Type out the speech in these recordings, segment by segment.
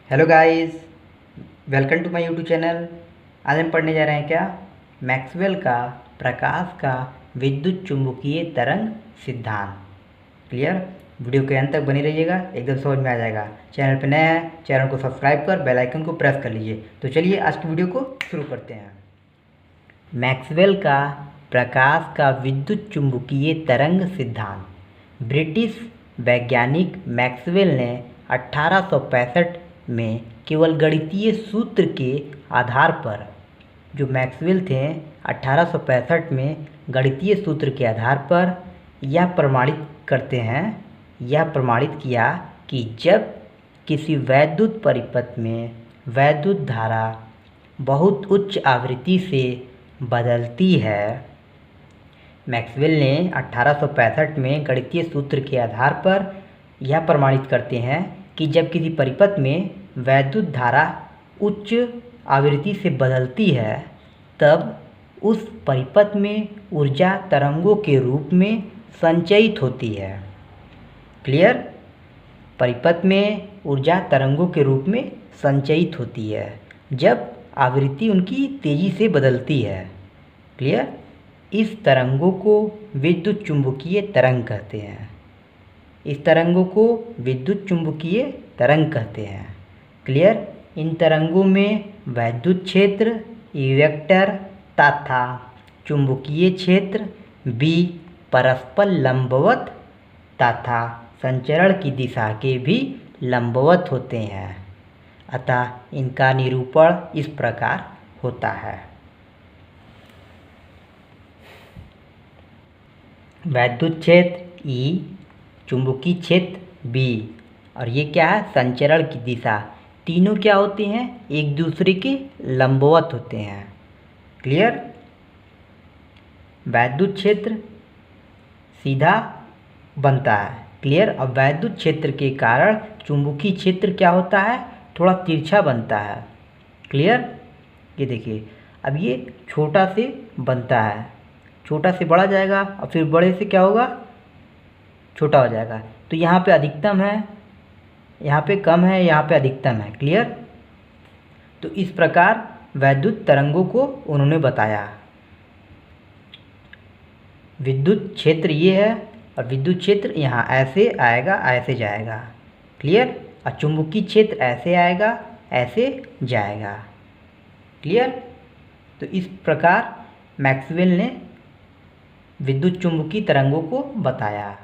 Hello guys, welcome to my YouTube channel. आज हम पढ़ने जा रहे हैं क्या, मैक्सवेल का प्रकाश का विद्युत चुंबकीय तरंग सिद्धांत। क्लियर। वीडियो के अंत तक बनी रहिएगा, एकदम समझ में आ जाएगा। चैनल पर नया है, चैनल को सब्सक्राइब कर बेल आइकन को प्रेस कर लीजिए। तो चलिए आज की वीडियो को शुरू करते हैं। मैक्सवेल का प्रकाश का विद्युत चुंबकीय तरंग सिद्धांत। ब्रिटिश वैज्ञानिक मैक्सवेल ने 1865 में केवल गणितीय सूत्र के आधार पर, जो मैक्सवेल थे 1865 में गणितीय सूत्र के आधार पर यह प्रमाणित किया कि जब किसी वैद्युत परिपथ में वैद्युत धारा बहुत उच्च आवृत्ति से बदलती है। मैक्सवेल ने 1865 में गणितीय सूत्र के आधार पर यह प्रमाणित करते हैं कि जब किसी परिपथ में वैद्युत धारा उच्च आवृत्ति से बदलती है, तब उस परिपथ में ऊर्जा तरंगों के रूप में संचयित होती है। क्लियर। परिपथ में ऊर्जा तरंगों के रूप में संचयित होती है जब आवृत्ति उनकी तेजी से बदलती है। क्लियर। इस तरंगों को विद्युत चुंबकीय तरंग कहते हैं। इस तरंगों को विद्युत चुंबकीय तरंग कहते हैं। क्लियर। इन तरंगों में वैद्युत क्षेत्र E वेक्टर तथा चुंबकीय क्षेत्र B परस्पर लंबवत तथा संचरण की दिशा के भी लंबवत होते हैं। अतः इनका निरूपण इस प्रकार होता है। वैद्युत क्षेत्र E, चुंबकीय क्षेत्र B, और ये क्या है, संचरण की दिशा। तीनों क्या होते हैं, एक दूसरे के लंबवत होते हैं। क्लियर। वैद्युत क्षेत्र सीधा बनता है। क्लियर। और वैद्युत क्षेत्र के कारण चुंबकीय क्षेत्र क्या होता है, थोड़ा तिरछा बनता है। क्लियर। ये देखिए, अब ये छोटा से बनता है, छोटा से बड़ा जाएगा और फिर बड़े से क्या होगा, छोटा हो जाएगा। तो यहाँ पे अधिकतम है, यहाँ पे कम है, यहाँ पे अधिकतम है। क्लियर। तो इस प्रकार वैद्युत तरंगों को उन्होंने बताया। विद्युत क्षेत्र ये है और विद्युत क्षेत्र यहाँ ऐसे आएगा, ऐसे जाएगा। क्लियर। और चुंबकीय क्षेत्र ऐसे आएगा, ऐसे जाएगा। क्लियर। तो इस प्रकार मैक्सवेल ने विद्युत चुंबकीय तरंगों को बताया।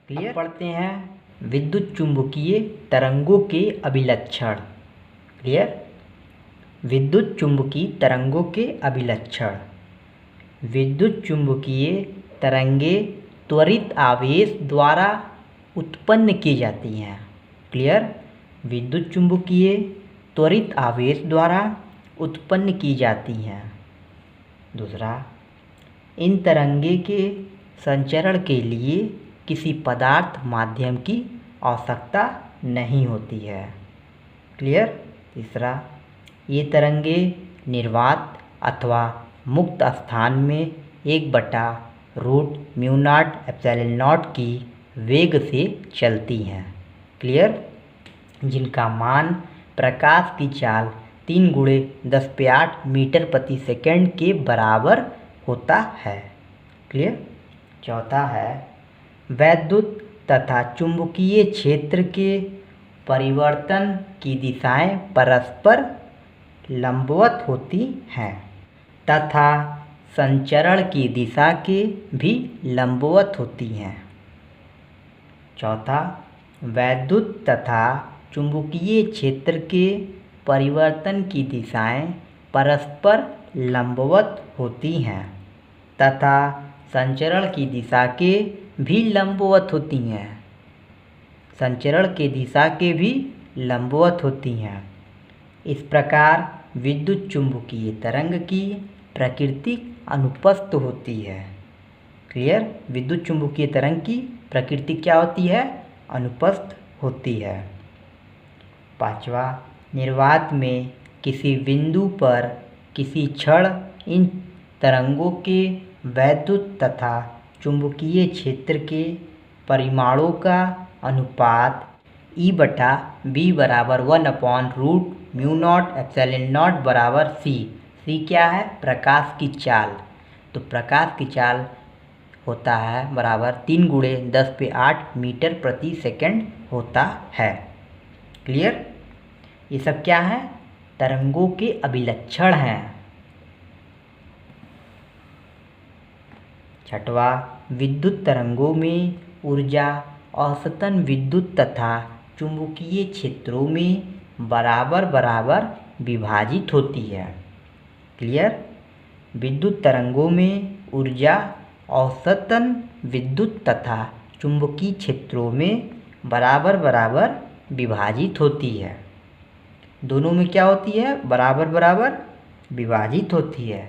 क्लियर। पढ़ते हैं विद्युत चुंबकीय तरंगों के अभिलक्षण। क्लियर। विद्युत चुंबकीय तरंगों के अभिलक्षण। विद्युत चुंबकीय तरंगें त्वरित आवेश द्वारा उत्पन्न की जाती हैं। क्लियर। विद्युत चुंबकीय त्वरित आवेश द्वारा उत्पन्न की जाती हैं। दूसरा, इन तरंगे के संचरण के लिए किसी पदार्थ माध्यम की आवश्यकता नहीं होती है। क्लियर। तीसरा, ये तरंगे निर्वात अथवा मुक्त स्थान में 1/√μ0ε0 की वेग से चलती हैं। क्लियर। जिनका मान प्रकाश की चाल 3 × 10⁸ मीटर प्रति सेकंड के बराबर होता है। क्लियर। चौथा है, वैद्युत तथा चुंबकीय क्षेत्र के परिवर्तन की दिशाएं परस्पर लंबवत होती हैं तथा संचरण की दिशा के भी लंबवत होती हैं। चौथा, वैद्युत तथा चुंबकीय क्षेत्र के परिवर्तन की दिशाएं परस्पर लंबवत होती हैं तथा संचरण की दिशा के भी लंबवत होती हैं। संचरण की दिशा के भी लंबवत होती हैं। इस प्रकार विद्युत चुंबकीय तरंग की प्रकृति अनुपस्थ होती है। क्लियर। विद्युत चुंबकीय तरंग की प्रकृति क्या होती है, अनुपस्थ होती है। पांचवा, निर्वात में किसी बिंदु पर किसी क्षण इन तरंगों के वैद्युत तथा चुंबकीय क्षेत्र के परिमाणों का अनुपात ई बटा बी बराबर 1/√μ0 बराबर सी। सी क्या है? प्रकाश की चाल। तो प्रकाश की चाल होता है बराबर 3 × 10⁸ मीटर प्रति सेकंड होता है। क्लियर? ये सब क्या है? तरंगों के अभिलक्षण हैं। छठवा, विद्युत तरंगों में ऊर्जा औसतन विद्युत तथा चुंबकीय क्षेत्रों में बराबर बराबर विभाजित होती है। क्लियर? विद्युत तरंगों में ऊर्जा औसतन विद्युत तथा चुंबकीय क्षेत्रों में बराबर बराबर विभाजित होती है। दोनों में क्या होती है? बराबर बराबर विभाजित होती है।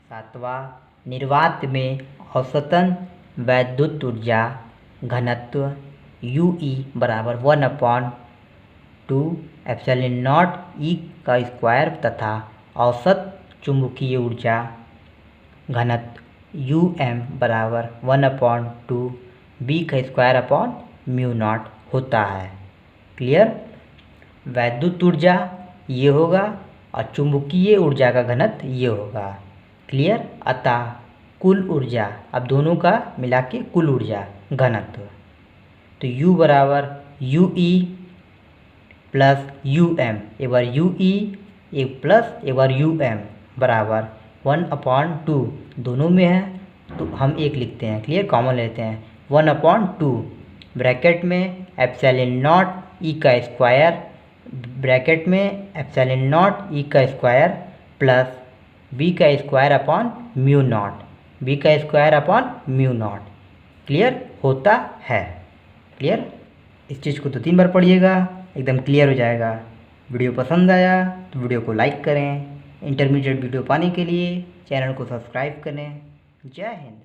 सातवां, निर्वात में औसतन वैद्युत ऊर्जा घनत्व UE बराबर 1/2ε0E² तथा औसत चुंबकीय ऊर्जा घनत्व UM बराबर 1/2B² होता है। क्लियर? वैद्युत ऊर्जा ये होगा और चुंबकीय ऊर्जा का घनत्व ये होगा। क्लियर? अतः कुल ऊर्जा, अब दोनों का मिला के कुल ऊर्जा घनत्व, तो U बराबर UE प्लस UM, एक बार UE एक प्लस एक बार UM बराबर 1/2, दोनों में है तो हम एक लिखते हैं। क्लियर? कॉमन लेते हैं। 1/2 ब्रैकेट में ε0E² ब्रैकेट में ε0E² plus B²/μ0 B²/μ0। Clear होता है। क्लियर? इस चीज़ को तो 3 बार पढ़िएगा, एकदम क्लियर हो जाएगा। वीडियो पसंद आया तो वीडियो को लाइक करें। इंटरमीडिएट वीडियो पाने के लिए चैनल को सब्सक्राइब करें। जय हिंद।